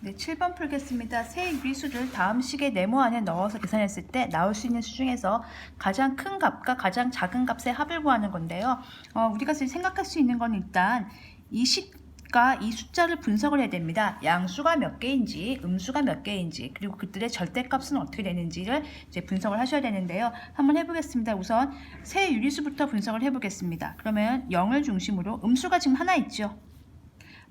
네, 7번 풀겠습니다. 세 유리수를 다음 식의 네모 안에 넣어서 계산했을 때 나올 수 있는 수 중에서 가장 큰 값과 가장 작은 값의 합을 구하는 건데요. 우리가 지금 생각할 수 있는 건 일단 이 식과 이 숫자를 분석을 해야 됩니다. 양수가 몇 개인지, 음수가 몇 개인지, 그리고 그들의 절대값은 어떻게 되는지를 이제 분석을 하셔야 되는데요. 한번 해보겠습니다. 우선 세 유리수부터 분석을 해보겠습니다. 그러면 0을 중심으로 음수가 지금 하나 있죠.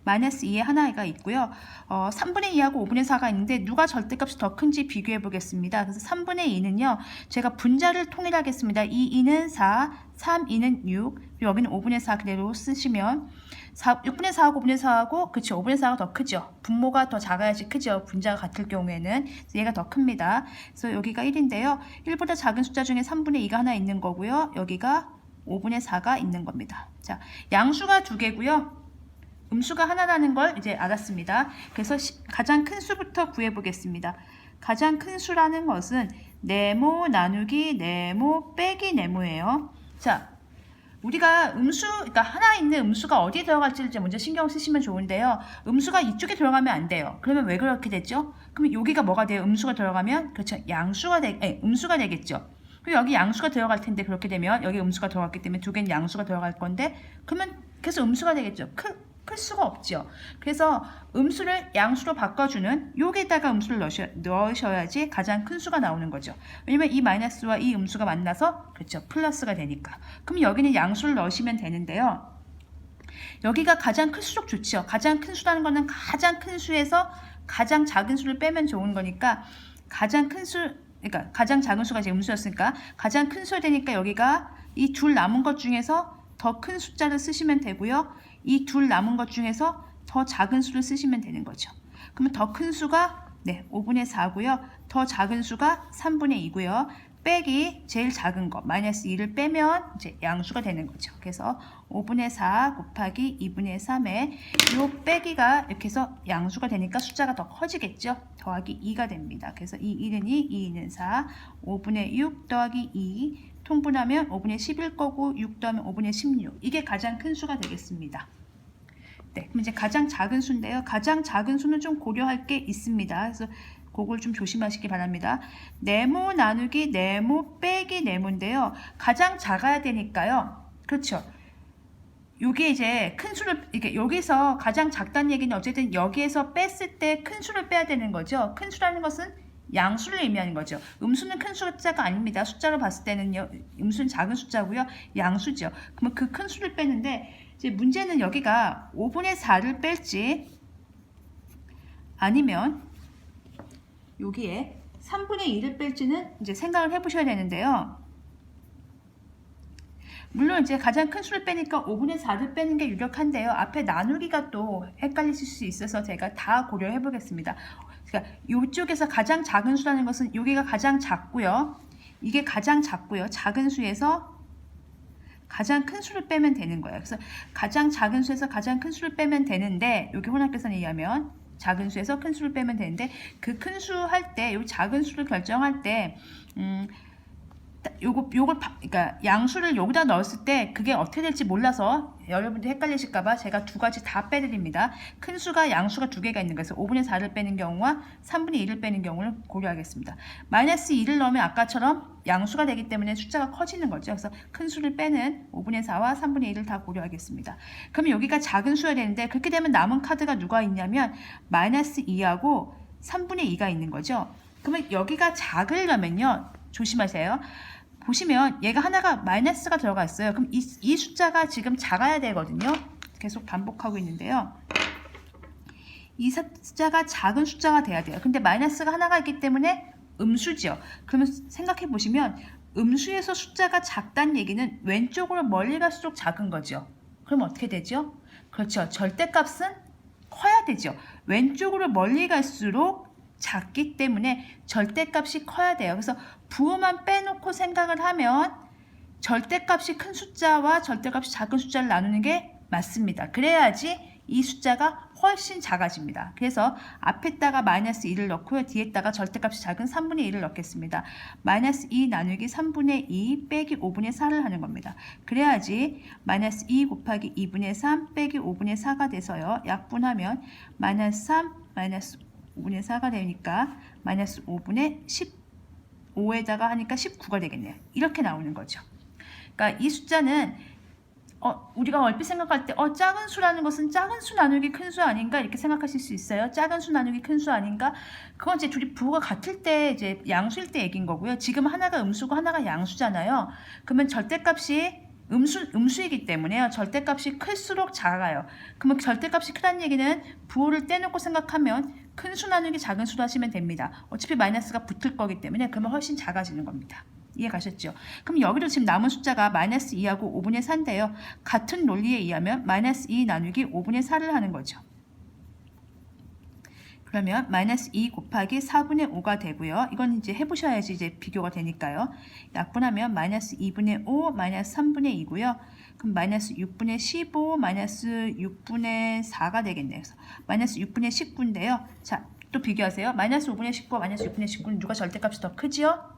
마이너스 2에 하나가 있고요. 3분의 2하고 5분의 4가 있는데 누가 절대값이 더 큰지 비교해 보겠습니다. 그래서 3분의 2는요. 제가 분자를 통일하겠습니다. 2는 4, 3, 2는 6, 여기는 5분의 4 그대로 쓰시면 6분의 4하고 5분의 4하고 그쵸 5분의 4가 더 크죠. 분모가 더 작아야지 크죠. 분자가 같을 경우에는 얘가 더 큽니다. 그래서 여기가 1인데요. 1보다 작은 숫자 중에 3분의 2가 하나 있는 거고요. 여기가 5분의 4가 있는 겁니다. 자, 양수가 두 개고요. 음수가 하나라는 걸 이제 알았습니다. 그래서 가장 큰 수부터 구해보겠습니다. 가장 큰 수라는 것은 네모 나누기 네모 빼기 네모예요. 자, 우리가 그러니까 하나 있는 음수가 어디에 들어갈지를 먼저 신경 쓰시면 좋은데요. 음수가 이쪽에 들어가면 안 돼요. 그러면 왜 그렇게 됐죠? 그러면 여기가 뭐가 돼요? 음수가 들어가면 그렇죠. 음수가 되겠죠. 그리고 여기 양수가 들어갈 텐데 그렇게 되면 여기 음수가 들어갔기 때문에 두 개는 양수가 들어갈 건데 그러면 계속 음수가 되겠죠. 클 수가 없죠. 그래서 음수를 양수로 바꿔주는 여기에다가 음수를 넣으셔야지 가장 큰 수가 나오는 거죠. 왜냐면 이 마이너스와 이 음수가 만나서 그렇죠. 플러스가 되니까. 그럼 여기는 양수를 넣으시면 되는데요. 여기가 가장 클수록 좋죠. 가장 큰 수라는 거는 가장 큰 수에서 가장 작은 수를 빼면 좋은 거니까 가장 큰 수, 그러니까 가장 작은 수가 이제 음수였으니까 가장 큰 수가 되니까 여기가 이 둘 남은 것 중에서 더 큰 숫자를 쓰시면 되고요. 이 둘 남은 것 중에서 더 작은 수를 쓰시면 되는 거죠. 그러면 더 큰 수가 5분의 4고요. 더 작은 수가 3분의 2고요. 빼기 제일 작은 거 마이너스 2를 빼면 이제 양수가 되는 거죠. 그래서 5분의 4 곱하기 2분의 3에 이 빼기가 이렇게 해서 양수가 되니까 숫자가 더 커지겠죠. 더하기 2가 됩니다. 그래서 1은 2, 2는 4, 5분의 6 더하기 2 통분하면 5분의 10일 거고 6 더하면 5분의 16 이게 가장 큰 수가 되겠습니다. 네, 그럼 이제 가장 작은 수인데요. 가장 작은 수는 좀 고려할 게 있습니다. 그래서 그걸 좀 조심하시기 바랍니다. 네모 나누기 네모 빼기 네모인데요. 가장 작아야 되니까요. 그렇죠. 요게 이제 큰 수를 이게 여기서 가장 작다는 얘기는 어쨌든 여기에서 뺐을 때 큰 수를 빼야 되는 거죠. 큰 수라는 것은 양수를 의미하는 거죠. 음수는 큰 숫자가 아닙니다. 숫자로 봤을 때는요. 음수는 작은 숫자고요. 양수죠. 그러면 그 큰 수를 빼는데 이제 문제는 여기가 5분의 4를 뺄지 아니면 여기에 3분의 2를 뺄지는 이제 생각을 해보셔야 되는데요. 물론 이제 가장 큰 수를 빼니까 5분의 4를 빼는 게 유력한데요. 앞에 나누기가 또 헷갈리실 수 있어서 제가 다 고려해 보겠습니다. 그러니까 이쪽에서 가장 작은 수라는 것은 여기가 가장 작고요. 이게 가장 작고요. 작은 수에서 가장 큰 수를 빼면 되는 거예요. 그래서 가장 작은 수에서 가장 큰 수를 빼면 되는데 여기 혼합계산에 의하면 작은 수에서 큰 수를 빼면 되는데 그 큰 수 할 때 요 작은 수를 결정할 때 그러니까 양수를 여기다 넣었을 때 그게 어떻게 될지 몰라서 여러분들 헷갈리실까봐 제가 두 가지 다 빼드립니다. 큰 수가 양수가 두 개가 있는 거에서 5분의 4를 빼는 경우와 3분의 2를 빼는 경우를 고려하겠습니다. 마이너스 2를 넣으면 아까처럼 양수가 되기 때문에 숫자가 커지는 거죠. 그래서 큰 수를 빼는 5분의 4와 3분의 2를 다 고려하겠습니다. 그럼 여기가 작은 수여야 되는데 그렇게 되면 남은 카드가 누가 있냐면 마이너스 2하고 3분의 2가 있는 거죠. 그러면 여기가 작으려면요. 조심하세요. 보시면 얘가 하나가 마이너스가 들어가 있어요. 그럼 이 숫자가 지금 작아야 되거든요. 계속 반복하고 있는데요. 이 숫자가 작은 숫자가 돼야 돼요. 근데 마이너스가 하나가 있기 때문에 음수죠. 그러면 생각해 보시면 음수에서 숫자가 작다는 얘기는 왼쪽으로 멀리 갈수록 작은 거죠. 그럼 어떻게 되죠? 그렇죠. 절대값은 커야 되죠. 왼쪽으로 멀리 갈수록 작기 때문에 절대값이 커야 돼요. 그래서 부호만 빼놓고 생각을 하면 절대값이 큰 숫자와 절대값이 작은 숫자를 나누는 게 맞습니다. 그래야지 이 숫자가 훨씬 작아집니다. 그래서 앞에다가 마이너스 2를 넣고요. 뒤에다가 절대값이 작은 3분의 2를 넣겠습니다. 마이너스 2 나누기 3분의 2 빼기 5분의 4를 하는 겁니다. 그래야지 마이너스 2 곱하기 2분의 3 빼기 5분의 4가 돼서요. 약분하면 마이너스 3 마이너스 5분의 4가 되니까 마이너스 5분의 15에다가 하니까 19가 되겠네요. 이렇게 나오는 거죠. 그러니까 이 숫자는 우리가 얼핏 생각할 때 작은 수라는 것은 작은 수 나누기 큰 수 아닌가 이렇게 생각하실 수 있어요. 작은 수 나누기 큰 수 아닌가? 그건 이제 둘이 부호가 같을 때 이제 양수일 때 얘기인 거고요. 지금 하나가 음수고 하나가 양수잖아요. 그러면 절대값이 음수이기 때문에요. 절대값이 클수록 작아요. 그러면 절대값이 크다는 얘기는 부호를 떼놓고 생각하면 큰 수 나누기 작은 수로 하시면 됩니다. 어차피 마이너스가 붙을 거기 때문에 그러면 훨씬 작아지는 겁니다. 이해 가셨죠? 그럼 여기도 지금 남은 숫자가 마이너스 2하고 5분의 4인데요. 같은 논리에 의하면 마이너스 2 나누기 5분의 4를 하는 거죠. 그러면 마이너스 2 곱하기 4분의 5가 되고요. 이건 이제 해보셔야지 이제 비교가 되니까요. 약분하면 마이너스 2분의 5 마이너스 3분의 2고요. 그럼 마이너스 6분의 15 마이너스 6분의 4가 되겠네요. 그래서 마이너스 6분의 19인데요. 자, 또 비교하세요. 마이너스 5분의 19와 마이너스 6분의 19는 누가 절대값이 더 크지요?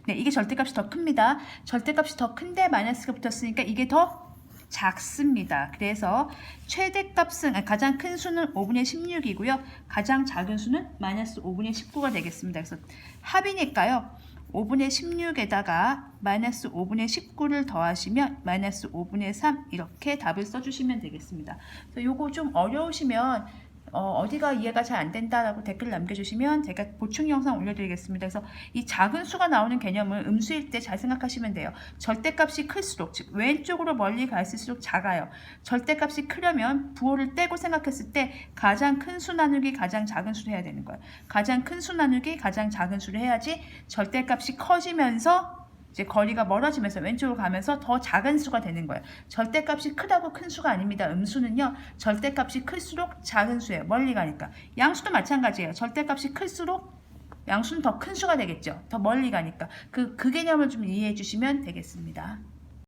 네, 이게 절대값이 더 큽니다. 절대값이 더 큰데 마이너스가 붙었으니까 이게 더 작습니다. 그래서 최대값은 가장 큰 수는 5분의 16이고요. 가장 작은 수는 마이너스 5분의 19가 되겠습니다. 그래서 합이니까요. 5분의 16에다가 마이너스 5분의 19를 더하시면 마이너스 5분의 3 이렇게 답을 써주시면 되겠습니다. 그래서 요거 좀 어려우시면 어디가 이해가 잘 안 된다라고 댓글 남겨주시면 제가 보충 영상 올려드리겠습니다. 그래서 이 작은 수가 나오는 개념을 음수일 때 잘 생각하시면 돼요. 절대값이 클수록, 즉 왼쪽으로 멀리 갈수록 작아요. 절대값이 크려면 부호를 떼고 생각했을 때 가장 큰 수 나누기 가장 작은 수를 해야 되는 거예요. 가장 큰 수 나누기 가장 작은 수를 해야지 절대값이 커지면서 이제 거리가 멀어지면서 왼쪽으로 가면서 더 작은 수가 되는 거예요. 절대값이 크다고 큰 수가 아닙니다. 음수는요. 절대값이 클수록 작은 수예요. 멀리 가니까. 양수도 마찬가지예요. 절대값이 클수록 양수는 더 큰 수가 되겠죠. 더 멀리 가니까. 그 개념을 좀 이해해 주시면 되겠습니다.